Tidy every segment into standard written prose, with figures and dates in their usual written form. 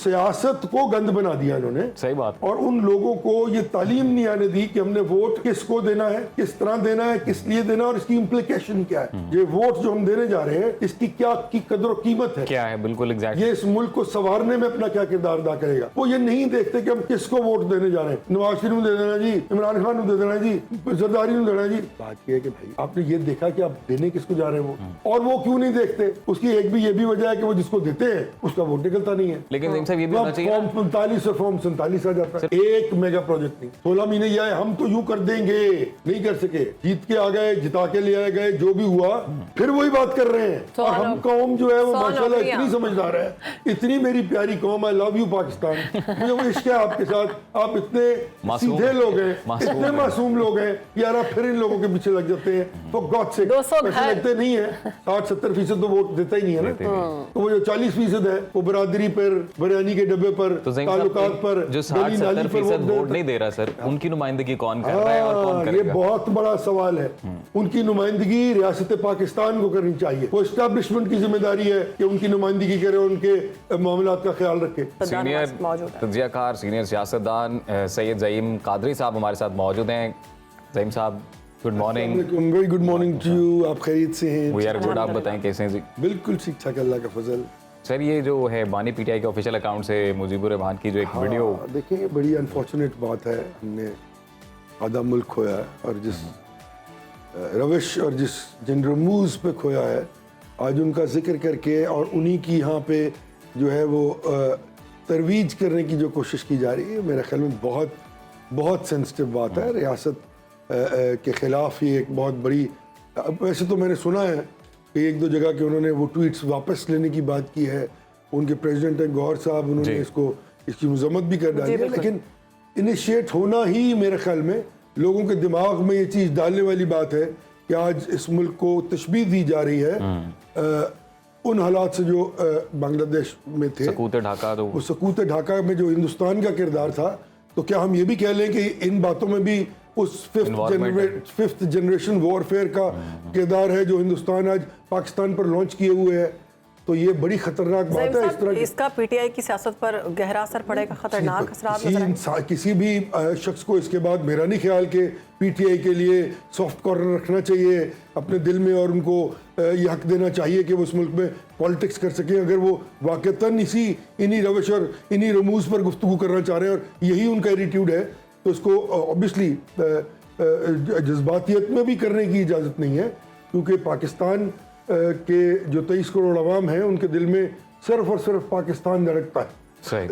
सियासत को गंद बना दिया इन्होंने। सही बात। और उन लोगों को ये तालीम नहीं आने दी कि हमने वोट किसको देना है, किस तरह देना है, किस लिए देना है और इसकी इम्प्लीकेशन क्या है। ये वोट जो हम देने जा रहे हैं इसकी क्या की कदर और कीमत है, क्या है, बिल्कुल एग्जैक्टली। ये इस मुल्क को संवारने में अपना क्या किरदार अदा करेगा। वो ये नहीं देखते कि हम किसको वोट देने जा रहे हैं। नवाज शरीफ दे देना जी, इमरान खान दे देना जी, जरदारी देना जी। बात यह है कि भाई आपने ये देखा कि आप देने किसको जा रहे हैं वो, और वो क्यों नहीं देखते। उसकी एक भी ये भी वजह है कि वो जिसको देते हैं उसका वोट निकलता नहीं है। लेकिन ज़हीम साहब ये भी होना चाहिए, फॉर्म 45 और फॉर्म 47 आ जाता है। एक मेगा प्रोजेक्ट नहीं, 16 महीने ये आए हम तो यूं कर देंगे, नहीं कर सके। जीत के आ गए, जिता के ले आए गए, जो भी हुआ फिर वही बात कर रहे हैं। और हम कौम जो है वो माशाल्लाह इतनी समझदार है, इतनी मेरी प्यारी कौम। I love you Pakistan. मुझे वो इश्क है आपके साथ, आप इतने सीधे लोग हैं, इतने मासूम लोग हैं यार। आप फिर इन लोगों के पीछे लग जाते हैं तो गॉड से लगते नहीं है। 60-70% तो वोट देता ही नहीं है ना। तो वो जो 40% है वो बरादरी पर, बिरयानी के डब्बे पर, ताल्लुकात पर, जो 60-70% वोट नहीं दे रहा सर, उनकी नुमाइंदगी कौन कर रहा है और कौन करेगा? ये बहुत बड़ा सवाल है। उनकी नुमाइंदगी रियासत पाकिस्तान को करनी चाहिए। वो एस्टैब्लिशमेंट की जिम्मेदारी है कि उनकी नुमाइंदगी करे, उनके मामलात का ख्याल रखे। सीनियर तज्जियाकार, सीनियर सियासतदान सैयद ज़हीम कादरी साहब हमारे साथ मौजूद हैं। ज़हीम साहब good morning. Very good morning to you. आप खैरियत से हैं? We are good. आप बताएं कैसे हैं जी? बिल्कुल ठीक ठाक, अल्लाह का फजल। सर ये जो है बानी पीटीआई के ऑफिशियल अकाउंट से मुजीबुर रहमान की जो एक वीडियो, देखिए बड़ी अनफॉर्चुनेट बात है। हमने आधा मुल्क खोया है और जिस रविश और जिन रमूज पे खोया है, आज उनका जिक्र करके और उन्हीं की यहाँ पे जो है वो तरवीज करने की जो कोशिश की जा रही है, मेरे ख्याल में बहुत बहुत सेंसिटिव बात है। रियासत के ख़िलाफ़ ये एक बहुत बड़ी, वैसे तो मैंने सुना है कि एक दो जगह के उन्होंने वो ट्वीट्स वापस लेने की बात की है। उनके प्रेसिडेंट हैं गौहर साहब, उन्होंने इसकी मजम्मत भी कर डाली है। लेकिन इनिशिएट होना ही मेरे ख्याल में लोगों के दिमाग में ये चीज़ डालने वाली बात है कि आज इस मुल्क को तशबीह दी जा रही है उन हालात से जो बांग्लादेश में थे। सकूत ढाका, तो वो सकूत ढाका में जो हिंदुस्तान का किरदार था, तो क्या हम ये भी कह लें कि इन बातों में भी उस फिफ्थ जनरेशन वॉरफेयर का किरदार है जो हिंदुस्तान आज पाकिस्तान पर लॉन्च किए हुए है। तो ये बड़ी खतरनाक बात है। इस तरह इसका पीटीआई की सियासत पर गहरा असर पड़ेगा, खतरनाक असर। किसी भी शख्स को इसके बाद मेरा नहीं ख्याल कि पीटीआई के लिए सॉफ्ट कॉर्नर रखना चाहिए अपने दिल में और उनको ये हक देना चाहिए कि वो उस मुल्क में पॉलिटिक्स कर सकें। अगर वो वाकईतन इन्हीं रवश और इन्हीं रमूज पर गुफ्तगू करना चाह रहे हैं और यही उनका एटीट्यूड है, तो इसको ऑब्वियसली जज्बातियत में भी करने की इजाज़त नहीं है। क्योंकि पाकिस्तान के जो 23 करोड़ अवाम हैं उनके दिल में सिर्फ और सिर्फ पाकिस्तान धड़कता है। सही।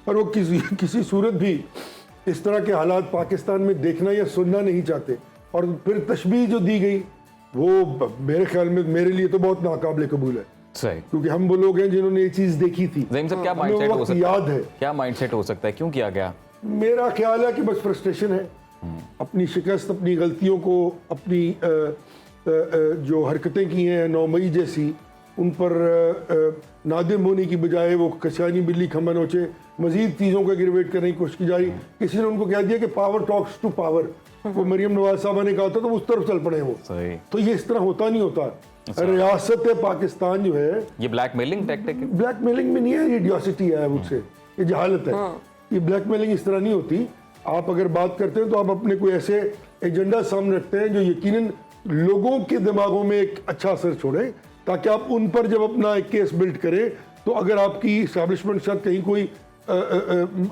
और वो किसी सूरत भी इस तरह के हालात पाकिस्तान में देखना या सुनना नहीं चाहते। और फिर तशबीह जो दी गई वो मेरे ख्याल में मेरे लिए तो बहुत नाकाबिल कबूल है। सही। क्योंकि हम वो लोग हैं जिन्होंने ये चीज़ देखी थी। ज़हीम साहब क्या माइंडसेट हो सकता है? याद है क्या माइंडसेट हो सकता है, क्यों किया गया? मेरा ख्याल है कि बस फ्रस्ट्रेशन है। अपनी शिकस्त, अपनी गलतियों को, अपनी जो हरकतें की हैं 9 मई जैसी, उन पर नादिम होने की बजाय वो कशानी बिल्ली खम्बा नोचे मजीद चीज़ों को एग्रीवेट करने की कोशिश की जा रही। किसी ने उनको कह दिया कि पावर टॉक्स टू पावर, वो मरियम नवाज साहबा ने कहा था तो उस तरफ चल पड़े वो। तो ये इस तरह होता नहीं होता। रियासत पाकिस्तान जो है ये ब्लैकमेलिंग टैक्टिक है। ब्लैकमेलिंग में नहीं है, ये इडियोसिटी है मुझसे, ये जहालत है। ये ब्लैकमेलिंग इस तरह नहीं होती। आप अगर बात करते हैं तो आप अपने कोई ऐसे एजेंडा सामने रखते हैं जो यकीनन लोगों के दिमागों में एक अच्छा असर छोड़े, ताकि आप उन पर जब अपना एक केस बिल्ड करें तो अगर आपकी इस्टेब्लिशमेंट के साथ कहीं कोई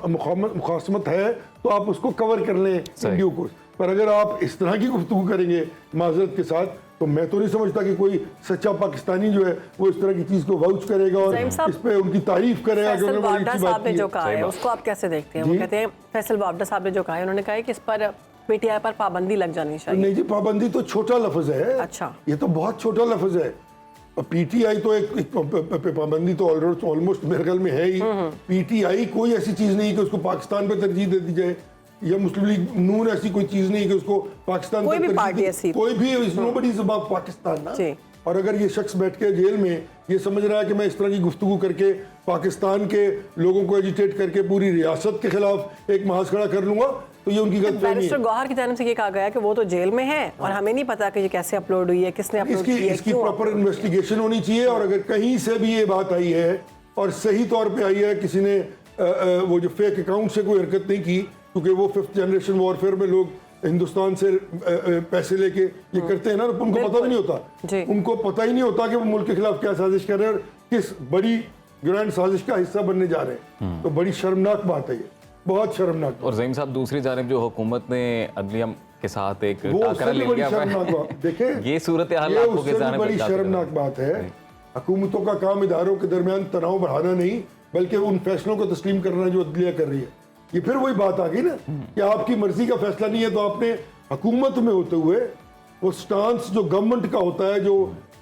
मुखासमत है तो आप उसको कवर कर लें ड्यू कोर्स। पर अगर आप इस तरह की गुफ्तगू करेंगे माजरत के साथ, तो मैं तो नहीं समझता कि कोई सच्चा पाकिस्तानी जो है वो इस तरह की चीज को वाउच करेगा और इस पे उनकी तारीफ करेगा। फैसल बावड़ा साहब ने जो कहा है उसको आप कैसे देखते हैं? वो कहते हैं, फैसल बावड़ा साहब ने जो कहा है, उन्होंने कहा है कि इस पर पीटीआई पर पाबंदी लग जानी चाहिए। नहीं जी, पाबंदी तो छोटा लफ्ज है। अच्छा, ये तो बहुत छोटा लफ्ज है। पीटीआई तो एक पाबंदी तो ऑलमोस्ट मेरे ख्याल में है ही। पीटीआई कोई ऐसी चीज नहीं कि उसको पाकिस्तान पे तरजीह दे दी जाए, या मुस्लिम लीग नून ऐसी कोई चीज नहीं कि उसको पाकिस्तान कोई भी पार्टी ऐसी, कोई भी नोबडी इज अबाउट पाकिस्तान ना। और अगर ये शख्स बैठ के जेल में ये समझ रहा है कि मैं इस तरह की गुफ्तगू करके पाकिस्तान के लोगों को एजिटेट करके पूरी रियासत के खिलाफ एक महाज खड़ा कर लूंगा, तो ये उनकी गलती है। बैरिस्टर गौहर की जानिब से ये कहा गया कि वो तो जेल में है और हमें नहीं पता कि ये कैसे अपलोड हुई है, किसने अपलोड की है। इसकी प्रॉपर इन्वेस्टिगेशन होनी चाहिए। और अगर कहीं से भी ये बात आई है और सही तौर पे आई है। किसी ने वो जो फेक अकाउंट से कोई हरकत नहीं की, क्योंकि वो 5th जनरेशन वॉरफेयर में लोग हिंदुस्तान से पैसे लेके ये करते हैं ना, तो उनको पता भी नहीं होता, उनको पता ही नहीं होता कि वो मुल्क के खिलाफ क्या साजिश कर रहे हैं और किस बड़ी ग्रैंड साजिश का हिस्सा बनने जा रहे हैं। तो बड़ी शर्मनाक बात है ये, बहुत शर्मनाक। और ज़हीम साहब, दूसरी जानिब जो हुकूमत ने अदलिया के साथ एक वो टाकरा ले लिया, देखें ये सूरत हाल ये आपको उससे किस भी जानिब बड़ी इत्तेफाक शर्मनाक बात है। हुकूमतों का काम इदारों के दरमियान तनाव बढ़ाना नहीं, बल्कि उन फैसलों को तस्लीम करना जो अदलिया कर रही है। ये फिर वही बात आ गई ना कि आपकी मर्जी का फैसला नहीं है, तो आपने हुकूमत में होते हुए वो स्टांस जो गवर्नमेंट का होता है, जो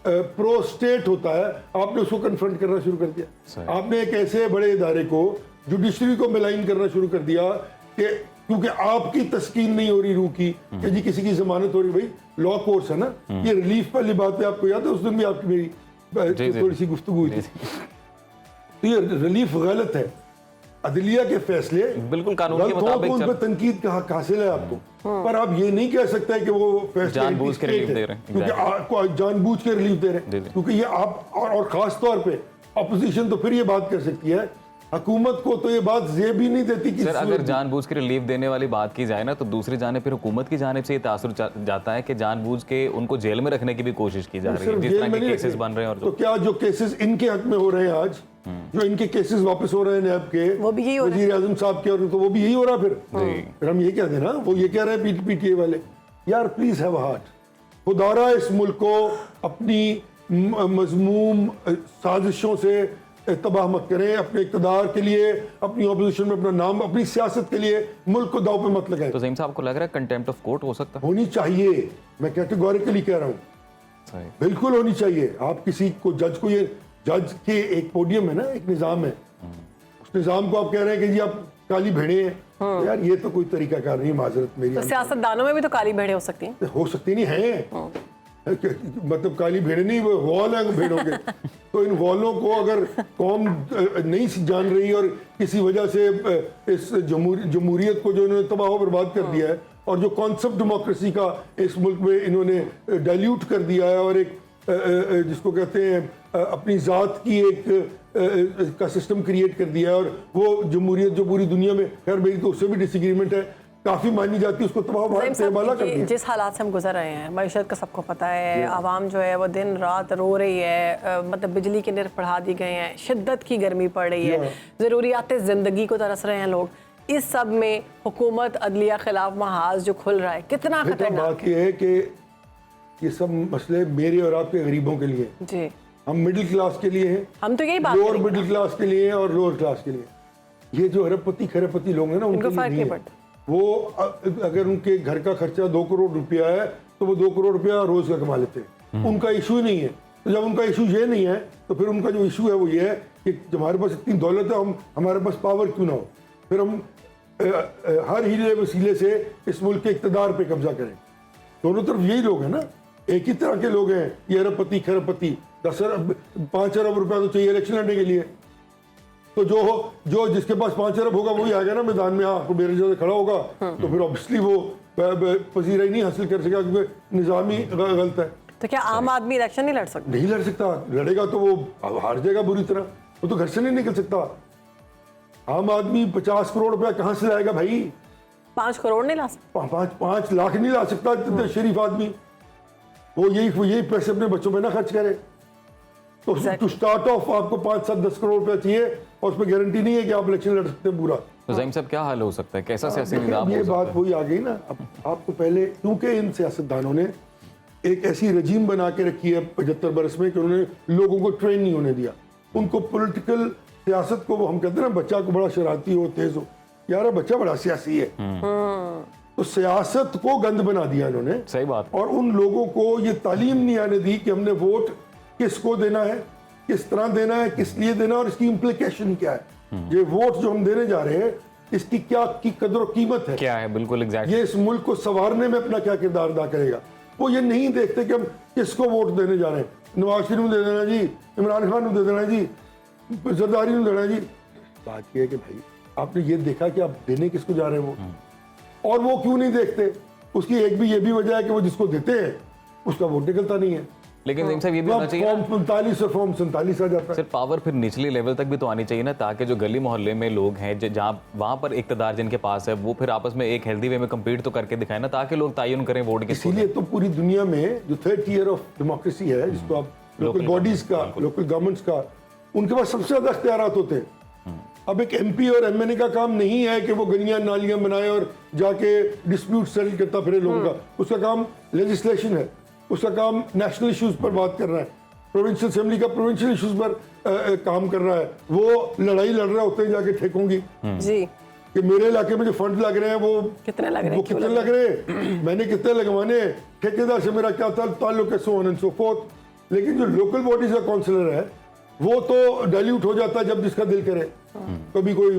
प्रो स्टेट होता है, आपने उसको कन्फ्रंट करना शुरू कर दिया। आपने एक ऐसे बड़े इदारे को, जुडिशरी को मिलाइन करना शुरू कर दिया कि क्योंकि आपकी तस्कीन नहीं हो रही रूह की कि जी किसी की जमानत हो रही, भाई लॉ कोर्स है ना, ये रिलीफ वाली बात है। आपको याद है उस दिन भी आपकी मेरी थोड़ी सी गुफ्तगू हुई थी, तो ये रिलीफ गलत है। अदलिया के फैसले बिल्कुल कानून के मुताबिक, उन पर तनकीद का हक हासिल है आपको, पर आप ये नहीं कह सकते कि वो फैसले जानबूझ के रिलीफ दे रहे हैं, क्योंकि आपको जानबूझ के रिलीफ दे रहे हैं, क्योंकि ये आप और खास तौर पे अपोजिशन तो फिर ये बात कर सकती है, हुकूमत को तो ये बात जेब भी नहीं देती कि सर अगर जानबूझ के रिलीफ देने वाली बात की जाए ना, तो दूसरी जानिब फिर हुकूमत की जानिब से ये तासुर जाता है कि जानबूझ के उनको जेल में रखने की भी कोशिश की जा रही है, जिस तरह के केसेस बन रहे हैं। और तो क्या जो केसेस इनके हक में हो रहे हैं आज, जो इनके केसेस वापस हो रहे हैं नैब के, वो भी यही हो रहा है, वजीर आजम साहब के, और तो वो भी यही हो रहा है। फिर हम ये कह दें ना, वो ये कह रहे हैं पीटीए वाले, यार प्लीज हैव अ हार्ट, खुदारा इस मुल्क को अपनी मजमूम साजिशों से तबाह मत करें, अपने इक़्तिदार के लिए, अपनी ऑपोजिशन में अपना नाम, अपनी सियासत के लिए मुल्क को दाव पे मत लगाएं। तो ज़हीम साहब को लग रहा है कंटेम्प्ट ऑफ कोर्ट हो सकता है? होनी चाहिए, मैं कैटेगोरिकली कह रहा हूँ, बिल्कुल होनी चाहिए। आप किसी को जज को, ये जज के एक पोडियम है ना, एक निज़ाम है, उस निज़ाम को आप कह रहे हैं कि जी आप काली भेड़े हैं, तो यार ये तो कोई तरीकाकार नहीं, माजरत मेरी। तो सियासतदानों में भी तो काली भेड़ें हो सकती हैं, हो सकती नहीं है, मतलब काली भेड़े नहीं, वो वॉल है भेड़ों के। तो इन वॉलों को अगर कौम नहीं जान रही और किसी वजह से इस जमहूरियत को जो इन्होंने तबाह बर्बाद कर दिया है, और जो कॉन्सेप्ट डेमोक्रेसी का इस मुल्क में इन्होंने डाइल्यूट कर दिया है, और एक जिसको कहते हैं अपनी ज़ात की एक का सिस्टम क्रिएट कर दिया है, और वो जमहूरियत जो पूरी दुनिया में, खैर मेरी तो उससे भी डिसएग्रीमेंट है, काफी मानी जाती है, उसको तबाह कर दिया। जिस हालात से हम गुजर रहे हैं, मईशत का सबको पता है, आवाम जो है वो दिन रात रो रही है, मतलब बिजली के निर्ख बढ़ा दी गए हैं, शिद्दत की गर्मी पड़ रही है, ज़रूरियात ज़िंदगी को तरस रहे हैं लोग। इस सब में हुकूमत अदलिया खिलाफ महाज जो खुल रहा है, कितना खतरनाक। बात यह है कि ये सब मसले मेरे और आपके गरीबों के लिए जी, हम मिडिल क्लास के लिए हैं, हम तो यही बात लोअर मिडिल क्लास के लिए और लोअर क्लास के लिए। ये जो अरबपति खरबपति लोग हैं ना, उनको फर्क नहीं पड़ता। वो अगर उनके घर का खर्चा 2 करोड़ रुपया है, तो वो 2 करोड़ रुपया रोज का कमा लेते हैं, उनका इशू ही नहीं है। तो जब उनका इशू ये नहीं है, तो फिर उनका जो इशू है वो ये है कि जब हमारे पास इतनी दौलत है, हमारे पास पावर क्यों ना हो, फिर हम हर हीले वसीले से इस मुल्क के इक़्तिदार पे कब्जा करें। दोनों तरफ यही लोग हैं ना, एक ही तरह के लोग हैं, ये अरबपति खरबपति। 5 अरब रुपया तो चाहिए इलेक्शन लड़ने के लिए, तो जो जिसके पास 5 अरब होगा वही आ गया ना मैदान में, हाँ मेरे जैसे खड़ा होगा, तो फिर ऑब्वियसली वो पसीरा ही नहीं हासिल कर सकेगा, क्योंकि निज़ाम ही गलत है। तो क्या आम आदमी इलेक्शन नहीं लड़ सकता? नहीं लड़ सकता, लड़ेगा तो वो हार जाएगा बुरी तरह, वो तो घर से नहीं निकल सकता। आम आदमी 50 करोड़ रुपया कहाँ से लाएगा भाई? 5 करोड़ नहीं ला सकता, 5 लाख नहीं ला सकता शरीफ आदमी। वो यही पैसे अपने बच्चों में ना खर्च करे। तो टू स्टार्ट ऑफ आपको 5, 7, 10 करोड़ रुपया चाहिए, और उसमें गारंटी नहीं है कि आप इलेक्शन लड़ सकते हैं पूरा। तो ज़हीम साहब क्या हाल हो सकता है, कैसा सियासी निज़ाम हो सकता है? ये बात वही आ गई ना, आपको पहले, क्योंकि इन सियासतदानों ने एक ऐसी रजीम बना के रखी है 75 बरस में कि उन्होंने लोगों को ट्रेन नहीं होने दिया। उनको पॉलिटिकल सियासत को, हम कहते हैं ना बच्चा को बड़ा शरारती हो, तेज हो, यार बच्चा बड़ा सियासी है, तो सियासत को गंद बना दिया इन्होंने। सही बात। और उन लोगों को ये तालीम नहीं आने दी कि हमने वोट किसको देना है, किस तरह देना है, किस लिए देना, और इसकी इम्प्लीकेशन क्या है। ये वोट जो हम देने जा रहे हैं, इसकी क्या की कदर और कीमत है, क्या है, बिल्कुल एग्जैक्टली, ये इस मुल्क को संवारने में अपना क्या किरदार अदा करेगा। वो ये नहीं देखते कि हम किसको वोट देने जा रहे हैं, नवाज शरीफ को दे देना जी, इमरान खान को दे देना जी, जरदारी को देना जी। बात यह है कि भाई आपने ये देखा कि आप देने किसको जा रहे हैं वो, और वो क्यों नहीं देखते, उसकी एक भी ये भी वजह है कि वो जिसको देते हैं उसका वोट निकलता नहीं है। लेकिन ज़हीम साहब ये भी होना चाहिए फॉर्म 45 और फॉर्म 47 आ जाता है। सिर्फ पावर फिर निचले लेवल तक भी तो आनी चाहिए ना, ताकि जो गली मोहल्ले में लोग हैं जहाँ वहाँ पर इक़्तिदार जिनके पास है वो फिर आपस में एक हेल्दी वे में कम्पीट तो करके दिखाए ना, ताकि लोग तयन करें वोट की। इसीलिए तो पूरी दुनिया में जो 3rd ईयर ऑफ डेमोक्रेसी है, जिसको आप लोकल बॉडीज का, लोकल गवर्नमेंट्स का, उनके पास सबसे ज्यादा इख्तियारात होते हैं। अब एक MP और MNA का काम नहीं है कि वो गलियां नालियां बनाए और जाके डिस्प्यूट सेटल करता फिरे लोगों का। उसका काम लेजिस्लेशन है, उसका काम नेशनल इश्यूज पर बात कर रहा है, प्रोविंशियल असेंबली का प्रोविंशियल इश्यूज पर काम कर रहा है। वो लड़ाई लड़ रहे होते हैं जाके ठेकों की जी कि मेरे इलाके में जो फंड लग रहे हैं वो कितने लग रहे हैं, वो कितने लग रहे हैं, मैंने कितने लगवाने, ठेकेदार से मेरा क्या ताल्लुक है, so on and so fourth. लेकिन जो लोकल बॉडीज का काउंसलर है वो तो डाइल्यूट हो जाता है जब जिसका दिल करे। कभी कोई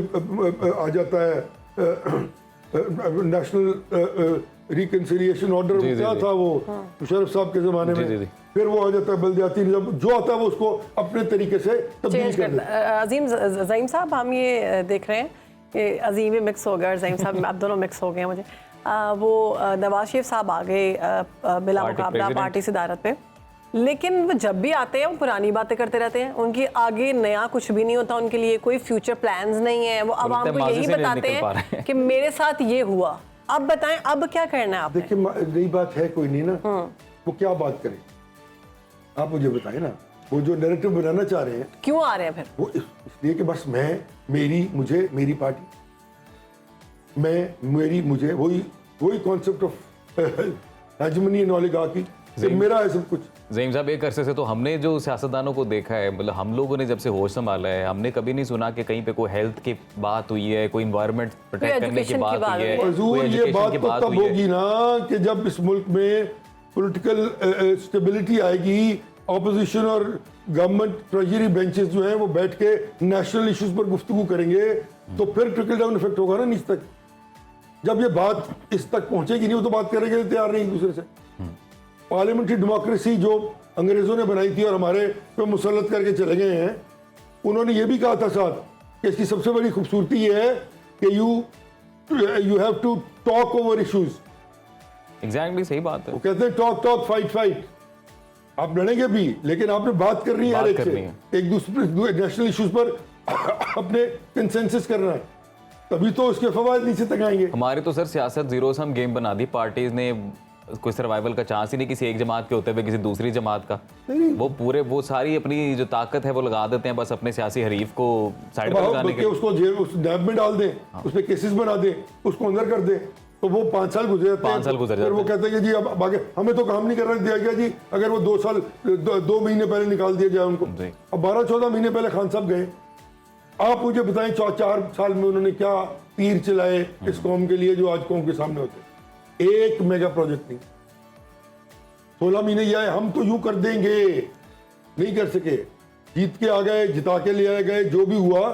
आ जाता है नेशनल रिकंसिलिएशन ऑर्डर, क्या था वो मुशर्रफ साहब के जमाने में, फिर वो आ जाता है बल्दियाती निज़ाम, जो आता है वो उसको अपने तरीके से तब्दील चेंज कर करता देता है। अजीम ज़हीम साहब, हम ये देख रहे हैं कि अजीम भी मिक्स हो गए और ज़हीम साहब आप दोनों मिक्स हो गए। मुझे वो नवाज शरीफ साहब आ गए बिला मुकाबला पार्टी सदारत पे, लेकिन वो जब भी आते हैं वो पुरानी बातें करते रहते हैं। उनकी आगे नया कुछ भी नहीं होता, उनके लिए कोई फ्यूचर प्लान्स नहीं है। वो आवाम को यही बताते हैं कि मेरे साथ ये हुआ, अब बताएं अब क्या करना है आपने। देखिए नई बात है कोई नहीं ना, वो क्या बात करें, आप मुझे बताएं ना। वो जो नैरेटिव बनाना चाह रहे हैं, क्यों आ रहे हैं फिर? वो इसलिए कि बस मैं, मेरी, मुझे, मेरी पार्टी, मैं, मेरी, मुझे, वही concept of hegemony and oligarchy, मेरा है सब कुछ। ज़हीम साहब, एक अरसे से तो हमने जो सियासतदानों को देखा है, मतलब हम लोगों ने जब से होश संभाला है, हमने कभी नहीं सुना कि कहीं पे कोई हेल्थ की बात हुई है, कोई इन्वायरमेंट प्रोटेक्ट करने की बात हुई है, हुजूर, कोई ये एजुकेशन बात की तो बात तब हुई है। होगी ना कि जब इस मुल्क में पॉलिटिकल स्टेबिलिटी आएगी, ऑपोजिशन और गवर्नमेंट ट्रेजरी बेंचेस जो हैं वो बैठ के नेशनल इश्यूज पर गुफ्तगू करेंगे, तो फिर ट्रिकल डाउन इफेक्ट होगा ना नीचे तक। जब ये बात इस तक पहुंचेगी नहीं, वो तो बात करने के लिए तैयार नहीं एक दूसरे से। पार्लियामेंट्री डेमोक्रेसी जो अंग्रेजों ने बनाई थी और हमारे पे मुसल्लत करके चले गए हैं, उन्होंने ये भी कहा था साथ कि इसकी सबसे बड़ी खूबसूरती ये है कि you have to talk over issues. Exactly, सही बात है। वो कहते हैं टॉक टॉक फाइट फाइट, आप लड़ेंगे भी लेकिन आपने बात करनी है, हर एक से एक दूसरे नेशनल इश्यूज पर अपने कंसेंसस करना है, तभी तो उसके फवायद नीचे तक आएंगे। हमारी तो सर सियासत जीरो सम गेम बना दी, पार्टीज ने कोई सर्वाइवल का चांस ही नहीं किसी एक जमात के होते हुए किसी दूसरी जमात का। वो सारी अपनी जो ताकत है वो लगा देते हैं बस अपने सियासी हरीफ को साइड पर लगाने के लिए। उसको जेल उस नैब में डाल दें, उस पर केसेस बना दें, उसको अंदर कर दें, तो वो 5 साल गुजर जाते हैं। 5 साल गुजर जाते हैं, वो कहते हैं कि जी अब आगे हमें तो काम नहीं करना दिया गया जी, अगर वो 2 महीने पहले निकाल दिया जाए उनको। अब 12-14 महीने पहले खान साहब गए, आप मुझे बताएं 4 साल में उन्होंने क्या तीर चलाए इस कौम के लिए जो आज कौम के सामने होते। एक मेगा प्रोजेक्ट नहीं, 16 महीने ये आए, हम तो यूं कर देंगे, नहीं कर सके, जीत के आ गए, जिता के ले आए गए, जो भी हुआ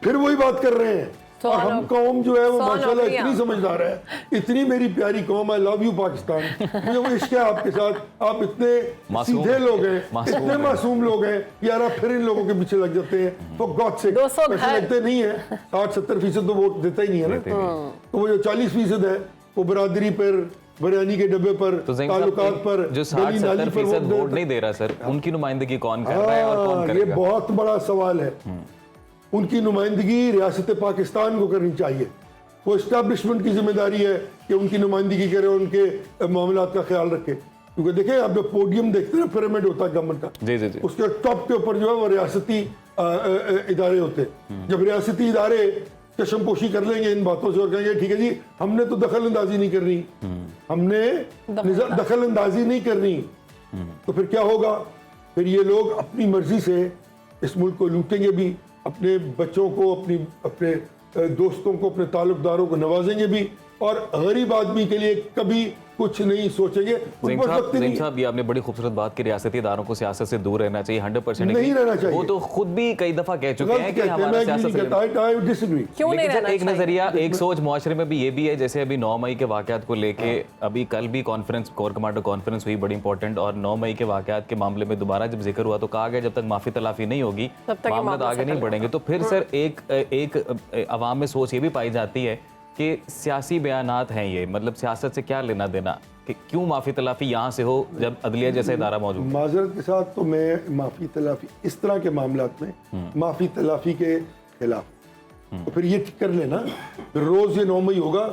फिर वही बात कर रहे हैं। और हम कौम जो है वो माशाल्लाह इतनी समझदार है, इतनी मेरी प्यारी कौम, आई लव यू पाकिस्तान, मुझे वो इश्क है आपके साथ, आप इतने सीधे लोग हैं, इतने मासूम लोग हैं यार, आप फिर इन लोगों के पीछे लग जाते हैं। तो गॉड से पैसे लगते नहीं है, 60-70% तो वोट देता ही नहीं है ना, तो वो जो 40% है वो बरादरी पर, बिरयानी के डब्बे पर, ताल्लुकात पर, जो 60-70% वोट नहीं दे रहा सर, उनकी नुमाइंदगी कौन कर रहा है और कौन करेगा? ये बहुत बड़ा सवाल है। उनकी नुमाइंदगी रियासत पाकिस्तान को करनी चाहिए, वो एस्टैब्लिशमेंट की जिम्मेदारी है कि उनकी नुमाइंदगी करे, उनके मामलात का ख्याल रखे। क्योंकि देखें आप जो पोडियम देखते हैं ना, पिरामिड होता है गवर्नमेंट का, जी। उसके टॉप के ऊपर जो है वो रियासती इदारे होते हैं। जब रियासती इदारे चशमपोशी कर लेंगे इन बातों से और कहेंगे ठीक है जी हमने तो दखल अंदाजी नहीं करनी, हमने दखल अंदाजी नहीं करनी, तो फिर क्या होगा? फिर ये लोग अपनी मर्जी से इस मुल्क को लूटेंगे भी, अपने बच्चों को, अपने दोस्तों को, अपने ताल्लुकदारों को नवाजेंगे भी, और गरीब आदमी के लिए कभी कुछ नहीं सोचेंगे। ज़हीम साहब, ये आपने बड़ी खूबसूरत बात की, रियासती इदारों को सियासत से दूर रहना चाहिए, 100% नहीं रहना चाहिए। वो तो खुद भी कई दफा कह चुके हैं कि हमारा सियासत से क्यों नहीं रहना चाहिए? एक नजरिया, एक सोच मुआशरे में भी ये भी है, जैसे अभी 9 मई के वाकयात को लेके अभी कल भी कॉन्फ्रेंस, कोर कमांडर कॉन्फ्रेंस हुई बड़ी इंपॉर्टेंट, और 9 मई के वाकयात के मामले में दोबारा जब जिक्र हुआ तो कहा गया जब तक माफी तलाफी नहीं होगी मामला आगे नहीं बढ़ेंगे। तो फिर सर एक अवाम में सोच ये भी पाई जाती है कि सियासी बयानात हैं ये, मतलब सियासत से क्या लेना देना, कि क्यों माफ़ी तलाफ़ी यहाँ से हो जब अदलिया जैसा इदारा मौजूद है? माजरत के साथ तो मैं माफ़ी तलाफ़ी इस तरह के मामलात में माफ़ी तलाफ़ी के खिलाफ, तो फिर ये कर लेना, फिर रोज़ ये 9 मई होगा,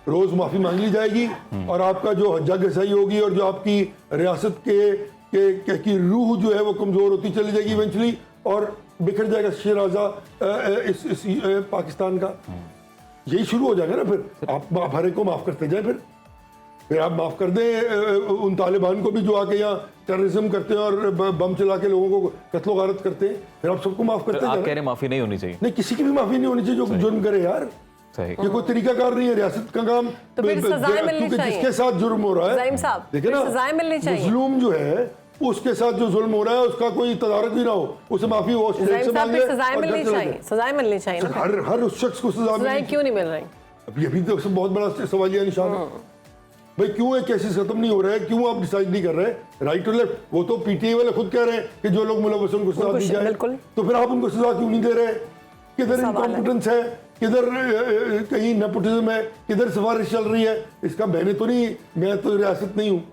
रोज़ माफ़ी मांग ली जाएगी और आपका जो हज्जा गसाई होगी और जो आपकी रियासत की रूह जो है वो कमज़ोर होती चली जाएगी इवेंचुअली, और बिखर जाएगा शिराजा इस पाकिस्तान का। यही शुरू हो जाएगा ना, फिर आप हर एक को माफ़ करते जाए, फिर आप माफ़ कर दें उन तालिबान को भी जो आके यहाँ टेररिज्म करते हैं और बम चला के लोगों को कत्लो गारत करते हैं, फिर आप सबको माफ़ करते आप जाए। कह रहे माफ़ी नहीं होनी चाहिए? नहीं, किसी की भी माफ़ी नहीं होनी चाहिए जो जुर्म करे यार। सही। ये कोई तरीकाकार नहीं है रियासत का काम। तो फिर सजाएं मिलनी क्योंकि चाहिए। जिसके साथ जुर्म हो रहा है, ज़हीम साहब, देखिए फिर ना, सजाएं मिलनी चाहिए। मजलूम जो है उसके साथ जो जुल्म हो रहा है उसका कोई तदारक भी ना हो, उसे माफ़ी वो स्टेट से ज़हीम साहब, मांग फिर ले सजाएं और घर मिलनी चले चाहिए, जाए। सजाएं मिलनी चाहिए ना। हर उस शख्स को सजा सजाएं मिलनी। क्यों नहीं मिल रही? अभी तो बहुत बड़ा सवालिया निशान है भाई, क्यों एक केसेस खत्म नहीं हो रहे हैं, क्यों आप डिसाइड नहीं कर रहे? राइट और लेफ्ट, वो तो पीटीआई वाले खुद कह रहे हैं कि जो लोग मुलव्वस हैं उनको सजा दी जाए, बिल्कुल। तो फिर आप उनको सजा क्यों नहीं दे रहे? किधर इनकॉम्पिटेंस है, किधर कहीं नेपोटिज्म है, किधर सिफारिश चल रही है? इसका मैं तो रियासत नहीं हूँ,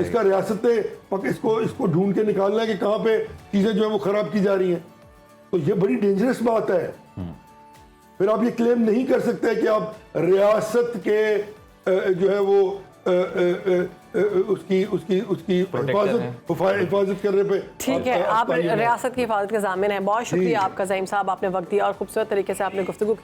इसका रियासत ने इसको ढूंढ के निकालना है कि कहाँ पे चीजें जो है वो खराब की जा रही हैं। तो ये बड़ी डेंजरस बात है। फिर आप ये क्लेम नहीं कर सकते कि आप रियासत के जो है वो उसकी हिफाजत करने पे ठीक है, आप रियासत की हिफाजत के ज़ामिन हैं। बहुत शुक्रिया आपका ज़हीम साहब, आपने वक्त दिया और खूबसूरत तरीके से आपने गुफ्तगू की।